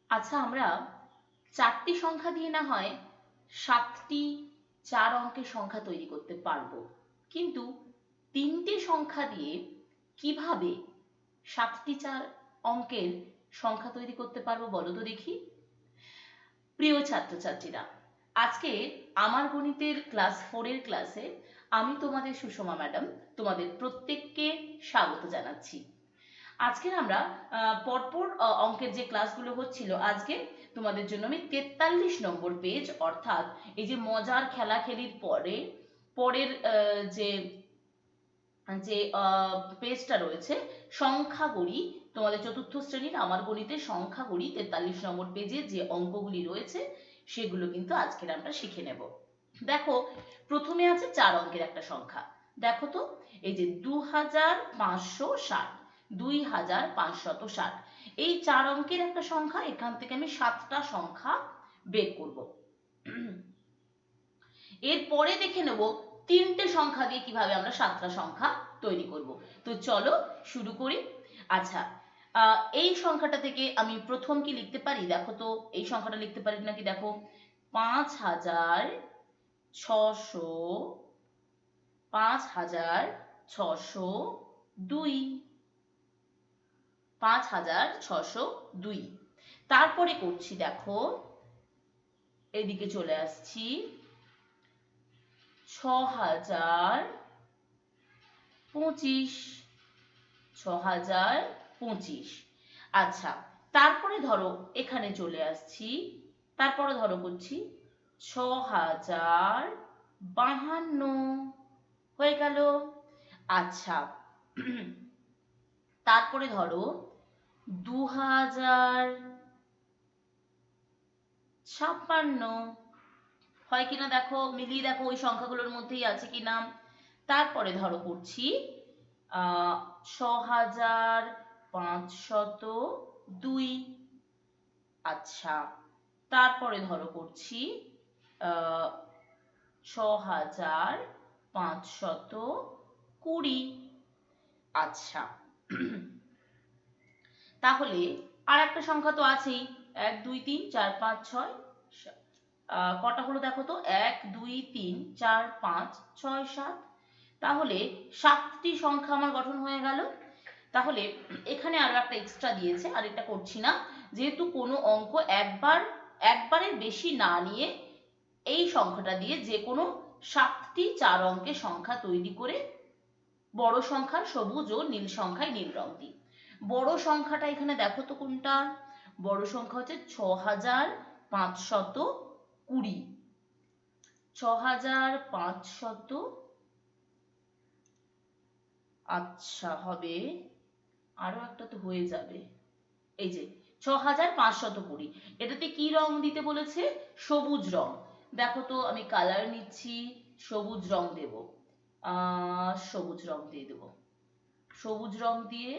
আচ্ছা, আমরা চারটি সংখ্যা দিয়ে না হয় 7টি 4 অঙ্কের সংখ্যা তৈরি করতে পারবো, কিন্তু 3টে সংখ্যা দিয়ে কিভাবে 7টি 4 অঙ্কের সংখ্যা তৈরি করতে পারবো বলো তো দেখি। প্রিয় ছাত্রছাত্রীরা, আজকে আমার গণিতের ক্লাস 4-এর ক্লাসে আমি তোমাদের সুষমা ম্যাডাম তোমাদের প্রত্যেককে স্বাগত জানাচ্ছি। আজকের আমরা পরপর অঙ্কের যে ক্লাসগুলো হচ্ছিল, আজকে তোমাদের জন্য আমি 43 নম্বর পেজ, অর্থাৎ এই যে মজার খেলাখেলির পরের যে যে পেজটা রয়েছে সংখ্যা গড়ি, তোমাদের চতুর্থ শ্রেণীর আমার গণিতের সংখ্যা গড়ি 43 নম্বর পেজে যে অঙ্কগুলি রয়েছে সেগুলো কিন্তু আজকের আমরা শিখে নেব। দেখো, প্রথমে আছে 4 অঙ্কের একটা সংখ্যা। দেখো তো, এই যে 2560, 2560, এই 4 অঙ্কের একটা সংখ্যা। এখান থেকে আমি 7টা সংখ্যা বের করব। এরপরে দেখে নেব 3টে সংখ্যা দিয়ে কিভাবে আমরা 7টা সংখ্যা তৈরি করব। তো চলো শুরু করি। আচ্ছা, এই সংখ্যাটা থেকে আমি প্রথম কি লিখতে পারি, দেখো তো এই সংখ্যাটা লিখতে পারি নাকি। দেখো, 5602, 5602। তারপরে করছি, দেখো এদিকে চলে আসছি, 6025, 6025। আচ্ছা, তারপরে ধরো এখানে চলে আসছি, তারপরে ধরো করছি 6052, হয়ে গেল। আচ্ছা, তারপরে ধরো 2056, হয় কিনা দেখো, মিলিয়ে দেখো ওই সংখ্যাগুলোর মধ্যেই আছে কিনা। তারপরে ধরো করছি 6502। আচ্ছা, তারপরে ধরো করছি 6520। আচ্ছা, তাহলে আর একটা সংখ্যা তো আছেই, 1 2 3 4 5 6, কটা হলো দেখো তো, 1 2 3 4 5 6 7। তাহলে 7টি সংখ্যা আমার গঠন হয়ে গেল। তাহলে এখানে আরো একটা এক্সট্রা দিয়েছে, আর এটা করছি না, যেহেতু কোনো অঙ্ক একবারের বেশি না নিয়ে এই সংখ্যাটা দিয়ে যে কোনো 7টি 4 অঙ্কের সংখ্যা তৈরি করে বড় সংখ্যার সবুজ ও নীল সংখ্যায় নীল রং দিই। বড় সংখ্যাটা এখানে দেখো তো কোনটা, বড় সংখ্যা হচ্ছে 6520, 6500। আচ্ছা, হবে আরো একটা তো হয়ে যাবে, এই যে 6520। এটাতে কি রং দিতে বলেছে, সবুজ রং। দেখো তো, আমি কালার নিচ্ছি, সবুজ রং দেব, সবুজ রং দিয়ে দেব, সবুজ রং দিয়ে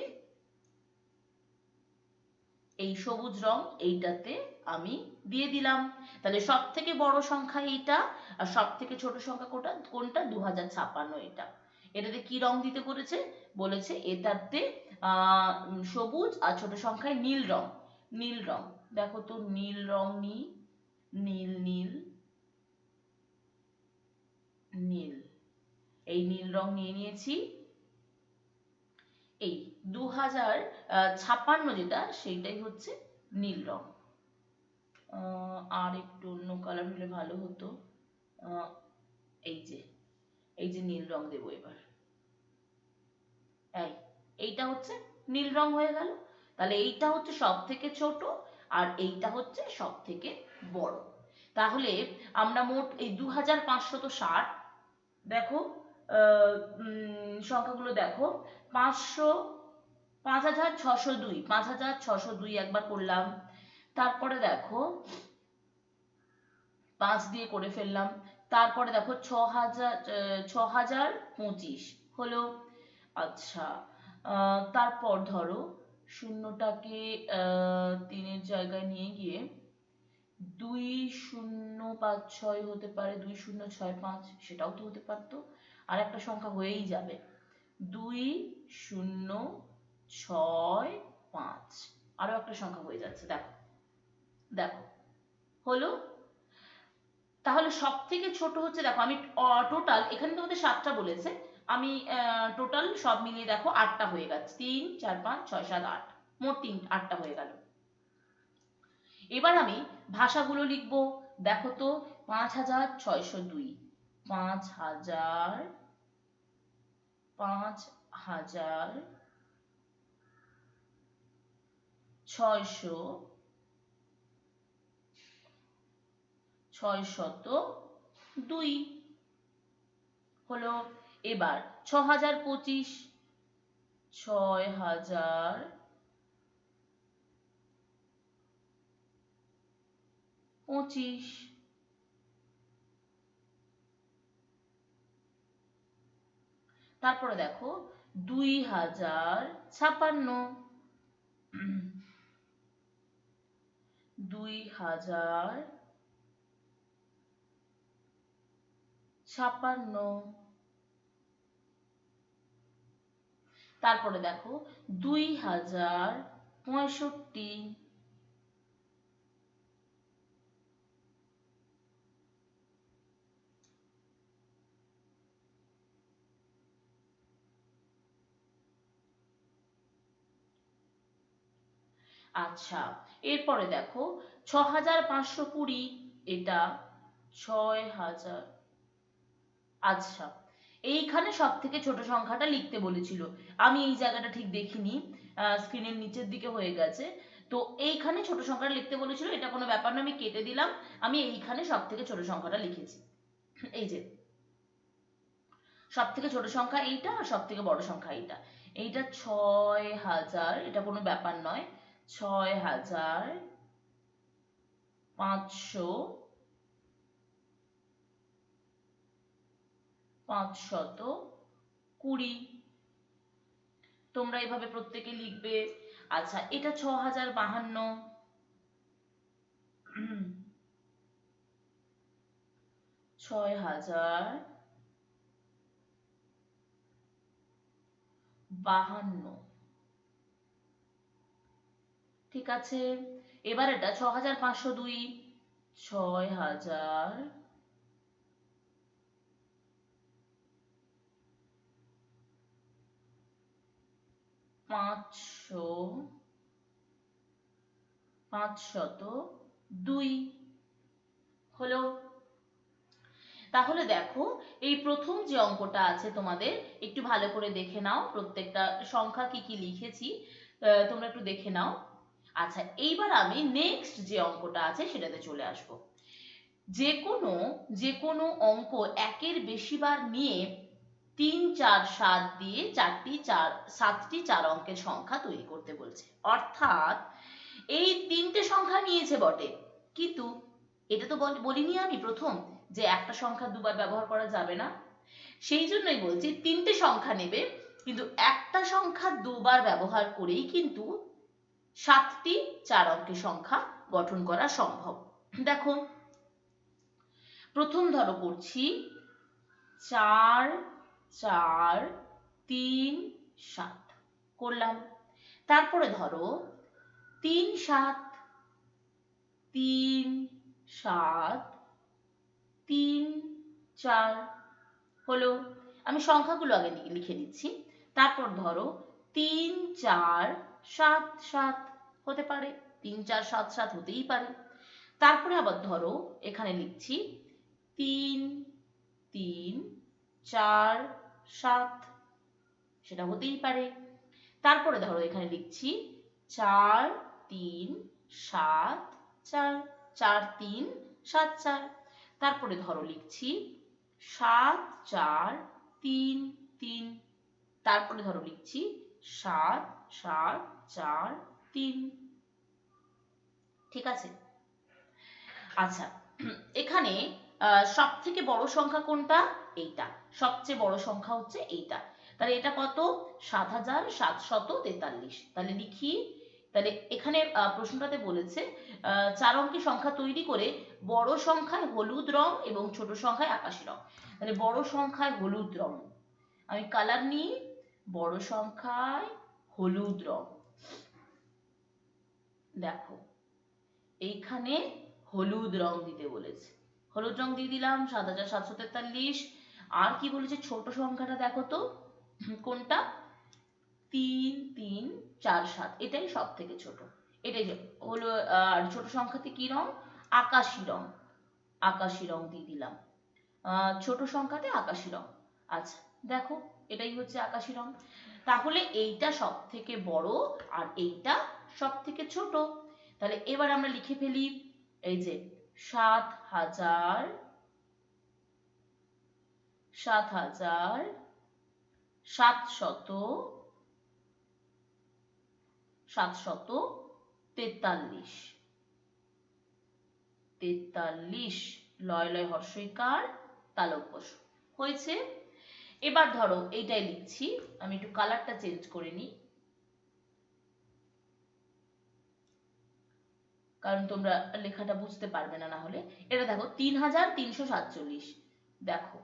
এই সবুজ রং এইটাতে আমি দিয়ে দিলাম। তাহলে সব থেকে বড় সংখ্যা এইটা, আর সব থেকে ছোট সংখ্যা কোনটা 2056, এটা। এটাতে কি রং দিতে বলেছে, বলেছে এটাতে সবুজ, আর ছোট সংখ্যায় নীল রং, নীল রং। দেখো তো, নীল রং নিই, নীল নীল নীল, এই নীল রং নিয়ে নিয়েছি। এই 2056 যেটা, সেইটাই হচ্ছে নীল রং। আর একটু অন্য কালার হলে ভালো হতো। এই যে নীল রং দেবো এবার, এইটা হচ্ছে নীল রং হয়ে গেল। তাহলে এইটা হচ্ছে সব থেকে ছোট, আর এইটা হচ্ছে সব থেকে বড়। তাহলে আমরা মোট এই 2560, দেখো সংখ্যাগুলো দেখো, 5602, 5602 একবার করলাম। তারপরে দেখো 5 দিয়ে করে ফেললাম। তারপরে দেখো 6025 হলো। আচ্ছা, তারপর ধরো শূন্যটাকে 3-এর জায়গায় নিয়ে গিয়ে 2056 হতে পারে, 2065, সেটাও তো হতে পারতো। আর একটা সংখ্যা হয়েই যাবে, 2065, আরো একটা সংখ্যা হয়ে যাচ্ছে, দেখো দেখো হলো। তাহলে সব থেকে ছোট হচ্ছে, দেখো আমি টোটাল এখানে তোমাদের 7টা বলেছে, আমি টোটাল সব মিলিয়ে দেখো 8টা হয়ে গেছে, 3 4 5 6 7 8, মোট 8টা হয়ে গেল। এবার আমি ভাষাগুলো লিখব। দেখো তো 5602, 5000, 5000, 600, 602 হলো। এবার 6025, 6025, তারপরে দেখো 2056, 2056, তারপরে দেখো 2065, আচ্ছা এরপরে দেখো 6520, এটা 6000। আচ্ছা এইখানে সব থেকে ছোট সংখ্যাটা লিখতে বলেছিল, আমি এই জায়গাটা ঠিক দেখিনি, স্ক্রিনের নিচের দিকে হয়ে গেছে। তো এইখানে ছোট সংখ্যাটা লিখতে বলেছিল, এটা কোনো ব্যাপার না, আমি কেটে দিলাম। আমি এইখানে সব থেকে ছোট সংখ্যাটা লিখেছি। এই যে সব থেকে ছোট সংখ্যা এইটা, আর সব থেকে বড় সংখ্যা এইটা। এইটা 6000, এটা কোনো ব্যাপার নয়। 6520, তোমরা এভাবে প্রত্যেকে লিখবে। আচ্ছা এটা 6052, 6052, ঠিক আছে। এবার এটা 6502, 6000, 502 হলো। তাহলে দেখো এই প্রথম যে অঙ্কটা আছে তোমাদের, একটু ভালো করে দেখে নাও, প্রত্যেকটা সংখ্যা কি কি লিখেছি তোমরা একটু দেখে নাও। আচ্ছা এইবার আমি নেক্সট যে অঙ্কটা আছে সেটাতে চলে আসব। যে কোনো অঙ্ক একের বেশি বার নিয়ে 3 4 7 দিয়ে 7টি 4 অঙ্কের সংখ্যা তৈরি করতে বলছে। অর্থাৎ এই 3টে সংখ্যা নিয়েছে বটে, কিন্তু এটা তো বলিনি আমি প্রথম যে একটা সংখ্যা দুবার ব্যবহার করা যাবে না, সেই জন্যই বলছি 3টে সংখ্যা নেবে, কিন্তু একটা সংখ্যা দুবার ব্যবহার করেই কিন্তু 7টি 4 অঙ্কের সংখ্যা গঠন করা সম্ভব। দেখো প্রথম ধরো করছি 4 4 3 7 করলাম। তারপরে ধরো 3 7 3 7 3 4 হলো। আমি সংখ্যাগুলো আগে লিখে দিচ্ছি। তারপর ধরো 3 4 7 7 হতে পারে, 3 4 7 7 হতেই পারে। তারপরে আবার ধরো এখানে লিখছি 3 3 4 7, সেটা হতেই পারে। তারপরে ধরো এখানে লিখছি 4 3 7 4, 4 3 7 4। তারপরে ধরো লিখছি 7 4 3 3, তারপরে ধরো লিখছি 7 7 4 3, ঠিক আছে। আচ্ছা এখানে সব থেকে বড় সংখ্যা কোনটা? এইটা, সবচেয়ে বড় সংখ্যা হচ্ছে এইটা। তাহলে এটা কত? 7743। তাহলে লিখি, তাহলে এখানে প্রশ্নটাতে বলেছে 4 অঙ্কের সংখ্যা তৈরি করে বড় সংখ্যায় হলুদ রং এবং ছোট সংখ্যায় আকাশি রং। তাহলে বড় সংখ্যায় হলুদ রং, আমি কালার নিই, বড় সংখ্যায় হলুদ রং। দেখো এইখানে হলুদ রং দিতে বলেছে, হলুদ রং দিয়ে দিলাম ৭৭৪৩। আর কি বলেছে ছোট সংখ্যাটা দেখো তো, কোনটা? ৩৩৪৭, এটাই সব থেকে ছোট। এটাই হলো। আর ছোট সংখ্যাতে কি রং? আকাশি রং, আকাশি রং দিয়ে দিলাম। ছোট সংখ্যাতে আকাশি রং। আচ্ছা দেখো, এটাই হচ্ছে আকাশি রং। তাহলে এইটা সব থেকে বড় আর এইটা সব থেকে ছোট। তাহলে এবার আমরা লিখে ফেলি, এই যে ৭০০০ ৭৪৩ তেতাল্লিশ, লয় লয় হর্ষইকার তালব্য শ। হয়েছে। এবার ধরো এইটাই লিখছি, আমি একটু কালারটা চেঞ্জ করে নিই, কারণ তোমরা লেখাটা বুঝতে পারবে না হলে। এটা দেখো ৩৩৪৭, দেখো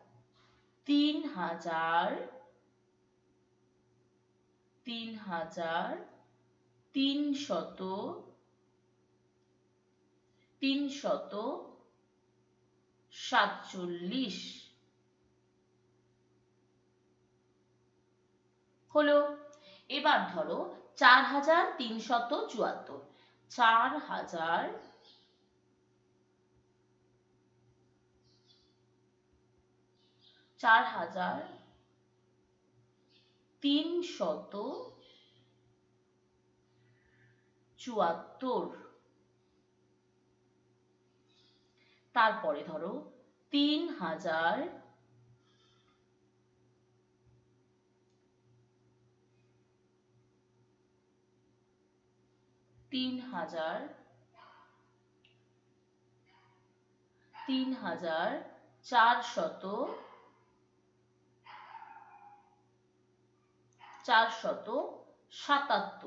৩৩৪৭ হলো। এবার ধরো ৪৩৭৪, ৪৩৭৪। তারপরে ধরো ৩০০০ ৩০০০ ৪৭৭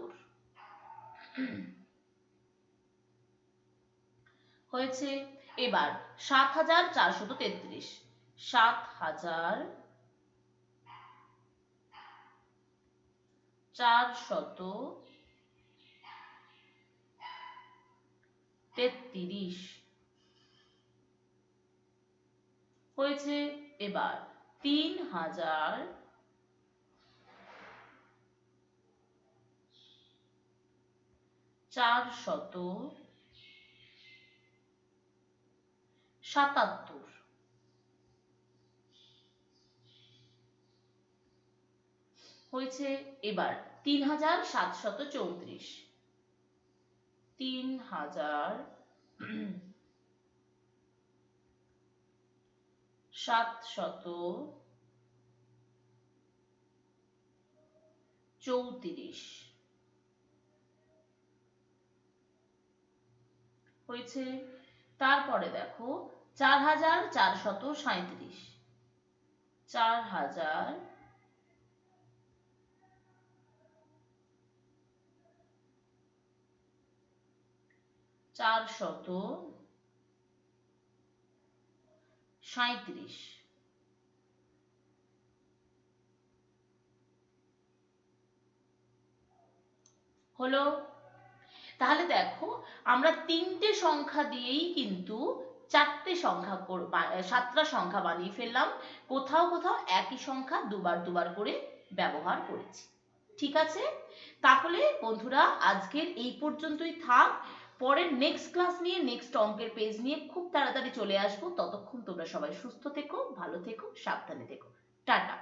হয়েছে। এবার ৭৪৩৩, ৭৪৩৩ হয়েছে। এবার ৩০০০ ৪৭৭ হয়েছে। এবার ৩৭৩৪, ৩৭৩৪ হয়েছে। তারপরে দেখো ৪৪৩৭, ৪৪৩৭ হলো। তাহলে দেখো আমরা তিনটে সংখ্যা দিয়েই কিন্তু চারটে সংখ্যা 7টা সংখ্যা বানিয়ে ফেললাম। কোথাও কোথাও একই সংখ্যা দুবার দুবার করে ব্যবহার করেছি। ঠিক আছে, তাহলে বন্ধুরা আজকের এই পর্যন্তই থাক। পরের নেক্সট ক্লাস নিয়ে, নেক্সট অঙ্কের পেজ নিয়ে খুব তাড়াতাড়ি চলে আসবো। ততক্ষণ তোমরা সবাই সুস্থ থেকো, ভালো থেকো, সাবধানে থেকো। টাটা।